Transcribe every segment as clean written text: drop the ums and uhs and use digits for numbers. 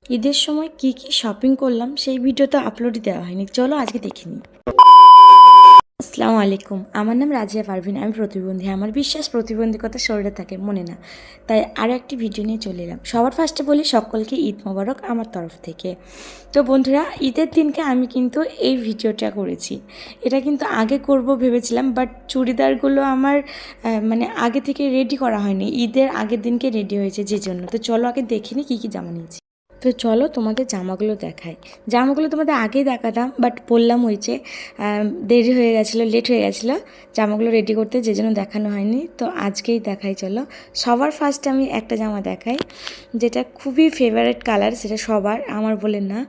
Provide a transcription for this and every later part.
ঈদের সময় কি কি শপিং করলাম সেই ভিডিওটা আপলোডই দেওয়া হয়নি, চলো আজকে দেখে নিই। আসসালামু আলাইকুম, আমার নাম রাজিয়া পারভিন, আমি প্রতিবন্ধী। আমার বিশ্বাস প্রতিবন্ধকতা শরীরে থাকে, মনে না। তাই আরও একটি ভিডিও নিয়ে চলে এলাম। সবার ফার্স্টে বলি সকলকে ঈদ মোবারক আমার তরফ থেকে। তো বন্ধুরা, ঈদের দিনকে আমি কিন্তু এই ভিডিওটা করেছি। এটা কিন্তু আগে করব ভেবেছিলাম, বাট চুড়িদারগুলো আমার আগে থেকে রেডি করা হয়নি, ঈদের আগের দিনকে রেডি হয়েছে যে জন্য। তো চলো আগে দেখে নিই কী কী জামা নিয়েছি। তো চলো তোমাদের জামাগুলো দেখাই। জামাগুলো তোমাদের আগেই দেখাতাম, বাট বললাম হয়েছে দেরি হয়ে গেছিলো, লেট হয়ে গেছিলো জামাগুলো রেডি করতে, যে জন্য দেখানো হয়নি। তো আজকেই দেখাই চলো। সবার ফার্স্টে আমি একটা জামা দেখাই, যেটা খুবই ফেভারিট কালার, সেটা সবার, আমার বলে না।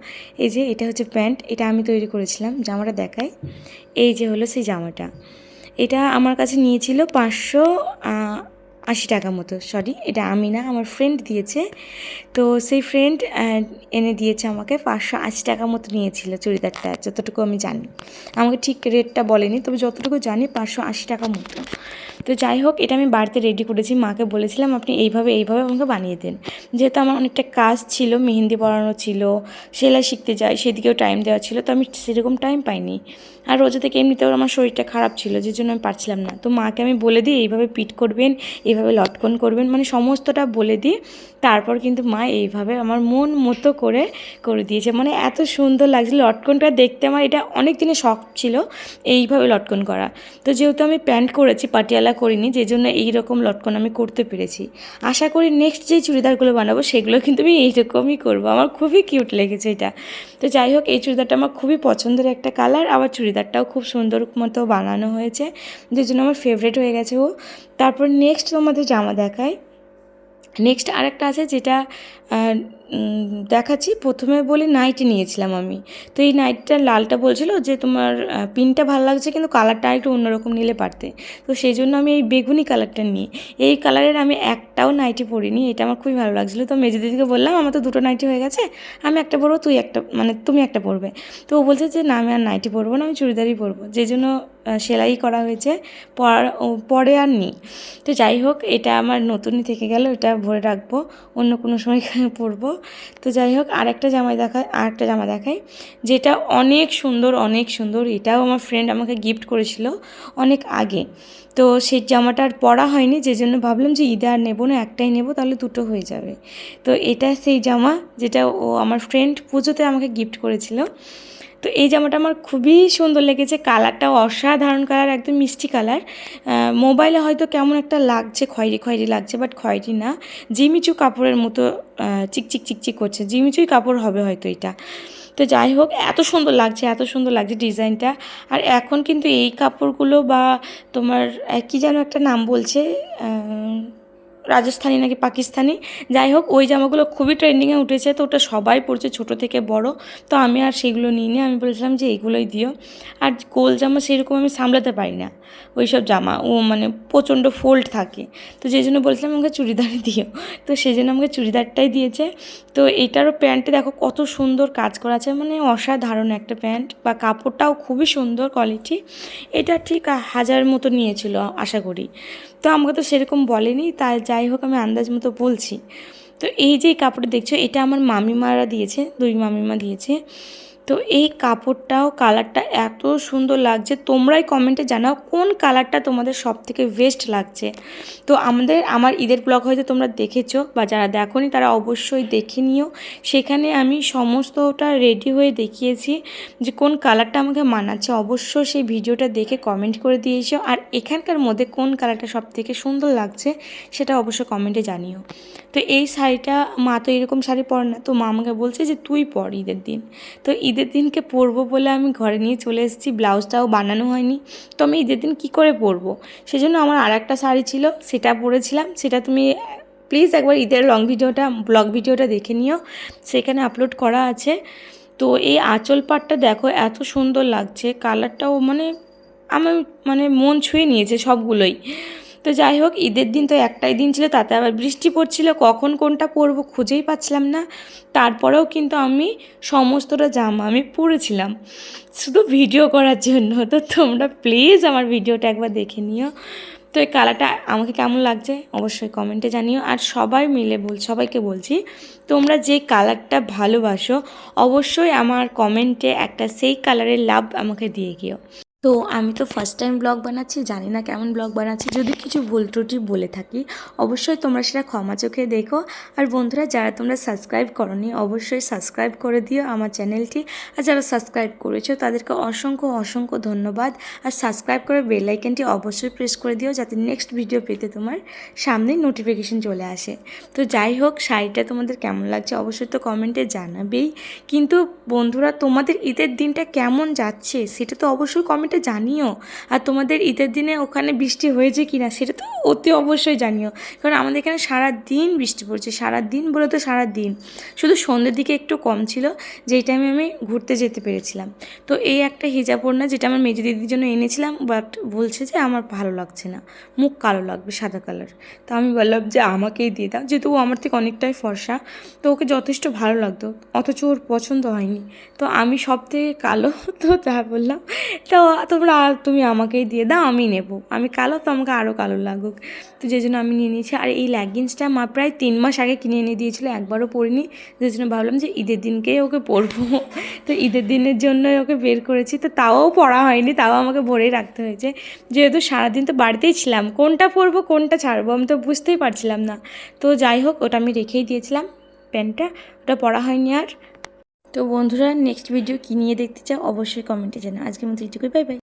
এই যে এটা হচ্ছে প্যান্ট, এটা আমি তৈরি করেছিলাম। জামাটা দেখাই, এই যে হলো সেই জামাটা। এটা আমার কাছে নিয়েছিল 580 টাকা মতো। সরি, এটা আমি না, আমার ফ্রেন্ড দিয়েছে। তো সেই ফ্রেন্ড এনে দিয়েছে আমাকে, 580 টাকা মতো নিয়েছিল চুড়িদারটা, যতটুকু আমি জানি। আমাকে ঠিক রেটটা বলেনি, তবে যতটুকু জানি 580 টাকা মতো। তো যাই হোক, এটা আমি বাড়িতে রেডি করেছি। মাকে বলেছিলাম আপনি এইভাবে এইভাবে আমাকে বানিয়ে দেন, যেহেতু আমার অনেকটা কাজ ছিল, মেহেন্দি পরানো ছিল, সেলাই শিখতে যাই, সেদিকেও টাইম দেওয়া ছিল। তো আমি সেরকম টাইম পাইনি। আর রোজা থেকে এমনিতেও আমার শরীরটা খারাপ ছিল, যে জন্য আমি পারছিলাম না। তো মাকে আমি বলে দিই এইভাবে পিট করবেন, এইভাবে লটকন করবেন, মানে সমস্তটা বলে দিই। তারপর কিন্তু মা এইভাবে আমার মন মতো করে করে দিয়েছে। মানে এত সুন্দর লাগছিল লটকনটা দেখতে। আমার এটা অনেক দিনের শখ ছিল এইভাবে লটকন করা। তো যেহেতু আমি প্যান্ট করেছি, পাটিয়ালা করিনি, যে জন্য এইরকম লটকন আমি করতে পেরেছি। আশা করি নেক্সট যেই চুড়িদারগুলো বানাবো সেগুলো কিন্তু আমি এইরকমই করবো। আমার খুবই কিউট লেগেছে এটা। তো যাই হোক, এই চুড়িদারটা আমার খুবই পছন্দের একটা কালার, আবার চুড়িদারটাও খুব সুন্দর মতো বানানো হয়েছে, যে জন্য আমার ফেভারিট হয়ে গেছে ও। তারপর নেক্সট তোমাদের জামা দেখায়। নেক্সট আরেকটা আছে, যেটা দেখাচ্ছি। প্রথমে বলি নাইটি নিয়েছিলাম আমি। তো এই নাইটটা লালটা বলছিল যে তোমার পিনটা ভালো লাগছে, কিন্তু কালারটা একটু অন্যরকম নিলে পারতে। তো সেই জন্য আমি এই বেগুনি কালারটা নিই। এই কালারের আমি একটাও নাইটি পরিনি, এটা আমার খুবই ভালো লাগছিলো। তো মেজো দিদিকে বললাম আমার তো দুটো নাইটি হয়ে গেছে, আমি একটা পরবো, তুই একটা, মানে তুমি একটা পরবে। তো ও বলছে যে না, আমি আর নাইটি পরবো না, আমি চুড়িদারই পরবো, যে জন্য সেলাই করা হয়েছে, পরে আর নিই। তো যাই হোক, এটা আমার নতুনই থেকে গেল, এটা ভরে রাখবো, অন্য কোনো সময় পরবো। তো যাই হোক, আরেকটা জামা দেখাই, যেটা অনেক সুন্দর, অনেক সুন্দর। এটাও আমার ফ্রেন্ড আমাকে গিফট করেছিল অনেক আগে। তো সেই জামাটা আর পরা হয়নি, যে জন্য ভাবলাম যে ঈদে আর নেবো না, একটাই নেবো, তাহলে দুটো হয়ে যাবে। তো এটা সেই জামা, যেটা ও আমার ফ্রেন্ড পুজোতে আমাকে গিফট করেছিল। তো এই জামাটা আমার খুবই সুন্দর লেগেছে, কালারটাও অসাধারণ কালার, একদম মিষ্টি কালার। মোবাইলে হয়তো কেমন একটা লাগছে, খয়েরি খয়েরি লাগছে, বাট খয়েরি না, জিমিচু কাপড়ের মতো চিকচিক চিকচিক করছে, জিমিচুই কাপড় হবে হয়তো এটা। তো যাই হোক, এত সুন্দর লাগছে, এত সুন্দর লাগছে ডিজাইনটা। আর এখন কিন্তু এই কাপড়গুলো, বা তোমার কী যেন একটা নাম বলছে, রাজস্থানি নাকি পাকিস্তানি, যাই হোক, ওই জামাগুলো খুবই ট্রেন্ডিংয়ে উঠেছে। তো ওটা সবাই পরছে, ছোটো থেকে বড়। তো আমি আর সেগুলো নিইনি, আমি বলেছিলাম যে এইগুলোই দিও। আর গোল জামা সেরকম আমি সামলাতে পারি না, ওই সব জামা ও মানে প্রচণ্ড ফোল্ড থাকে। তো যেই জন্য বলেছিলাম আমাকে চুড়িদারই দিও। তো সেই জন্য আমাকে চুড়িদারটাই দিয়েছে। তো এটারও প্যান্টে দেখো কত সুন্দর কাজ করা আছে, মানে অসাধারণ একটা প্যান্ট, বা কাপড়টাও খুবই সুন্দর কোয়ালিটি। এটা ঠিক 1000 মতো নিয়েছিল আশা করি। তো আমাকে তো সেরকম বলেনি, তাই যাই হোক আমি আন্দাজ মতো বলছি। তো এই যে কাপড়টা দেখছো, এটা আমার মামিমারা দিয়েছে, 2 মামিমা দিয়েছে। তো এই কাপড়টাও কালারটা এত সুন্দর লাগছে, তোমরাই কমেন্টে জানাও কোন কালারটা তোমাদের সব থেকে বেস্ট লাগছে। তো আমার ঈদের ব্লগ হয়তো তোমরা দেখেছো, বা যারা দেখোনি তারা অবশ্যই দেখে নিও। সেখানে আমি সমস্তটা রেডি হয়ে দেখিয়েছি যে কোন কালারটা আমাকে মানাচ্ছে। অবশ্যই সেই ভিডিওটা দেখে কমেন্ট করে দিয়েছো, আর এখানকার মধ্যে কোন কালারটা সব থেকে সুন্দর লাগছে সেটা অবশ্যই কমেন্টে জানিও। তো এই শাড়িটা, মা তো এরকম শাড়ি পরে না, তো মা আমাকে বলছে যে তুই পর ঈদের দিন। তো ঈদের দিনকে পরবো বলে আমি ঘরে নিয়ে চলে এসেছি, ব্লাউজটাও বানানো হয়নি। তো আমি ঈদের দিন কী করে পরবো, সেজন্য আমার আরেকটা শাড়ি ছিল, সেটা পরেছিলাম। সেটা তুমি প্লিজ একবার ঈদের ব্লগ ভিডিওটা দেখে নিও, সেখানে আপলোড করা আছে। তো এই আঁচল পাটটা দেখো এত সুন্দর লাগছে, কালারটাও মানে আমার মানে মন ছুঁয়ে নিয়েছে সবগুলোই। তো যাই হোক, ঈদের দিন তো একটাই দিন ছিল, তাতে আবার বৃষ্টি পড়ছিল, কখন কোনটা পরবো খুঁজেই পাচ্ছিলাম না। তারপরেও কিন্তু আমি সমস্তটা জামা আমি পরেছিলাম শুধু ভিডিও করার জন্য। তো তোমরা প্লিজ আমার ভিডিওটা একবার দেখে নিও। তো এই কালারটা আমাকে কেমন লাগছে অবশ্যই কমেন্টে জানিও। আর সবাইকে বলছি তোমরা যে কালারটা ভালোবাসো অবশ্যই আমার কমেন্টে একটা সেই কালারের লাভ আমাকে দিয়ে গিয়েও। তো আমি তো ফার্স্ট টাইম ব্লগ বানাচ্ছি, জানি না কেমন ব্লগ বানাচ্ছি, যদি কিছু ভুল ত্রুটি বলে থাকি অবশ্যই তোমরা সেটা ক্ষমা চোখে দেখো। আর বন্ধুরা যারা তোমরা সাবস্ক্রাইব করোনি অবশ্যই সাবস্ক্রাইব করে দিও আমার চ্যানেলটি, আর যারা সাবস্ক্রাইব করেছো তাদেরকে অসংখ্য অসংখ্য ধন্যবাদ। আর সাবস্ক্রাইব করে বেল আইকনটি অবশ্যই প্রেস করে দিও যাতে নেক্সট ভিডিও পেতে তোমার সামনে নোটিফিকেশন চলে আসে। তো যাই হোক, শাড়িটা তোমাদের কেমন লাগছে অবশ্যই তো কমেন্টে জানাবেই। কিন্তু বন্ধুরা তোমাদের ঈদের দিনটা কেমন যাচ্ছে সেটা তো অবশ্যই কমেন্টে জানিও। আর তোমাদের ঈদের দিনে ওখানে বৃষ্টি হয়েছে কি না সেটা তো অতি অবশ্যই জানিও, কারণ আমাদের এখানে সারা দিন বৃষ্টি পড়ছে, সারা দিন বলে তো সারা দিন, শুধু সন্ধ্যের দিকে একটু কম ছিল যেই টাইমে আমি ঘুরতে যেতে পেরেছিলাম। তো এই একটা হিজাব ওড়না যেটা আমার মেজো দিদির জন্য এনেছিলাম, বাট বলছে যে আমার ভালো লাগছে না, মুখ কালো লাগবে সাদা কালার। তো আমি বললাম যে আমাকেই দিয়ে দাও, যেহেতু ও আমার থেকে অনেকটাই ফর্সা, তো ওকে যথেষ্ট ভালো লাগতো, অথচ ওর পছন্দ হয়নি। তো আমি সব থেকে কালো, তো তা বললাম তো তুমি আমাকেই দিয়ে দাও, আমি নেব, আমি কালো তো আমাকে আরও কালো লাগুক। তো যে জন্য আমি নিয়ে নিয়েছি। আর এই লেগিংসটা মা প্রায় 3 মাস আগে কিনে এনে দিয়েছিলো, একবারও পরিনি, যে জন্য ভাবলাম যে ঈদের দিনকেই ওকে পরবো। তো ঈদের দিনের জন্যই ওকে বের করেছি, তো তাও পরা হয়নি, তাও আমাকে ভরেই রাখতে হয়েছে, যেহেতু সারাদিন তো বাড়িতেই ছিলাম, কোনটা পরবো কোনটা ছাড়বো আমি তো বুঝতেই পারছিলাম না। তো যাই হোক, ওটা আমি রেখেই দিয়েছিলাম প্যান্টটা, ওটা পরা হয়নি আর। তো বন্ধুরা নেক্সট ভিডিও কী নিয়ে দেখতে চাও অবশ্যই কমেন্টে জানাও। আজকের মতো এইটুকুই, বাই বাই।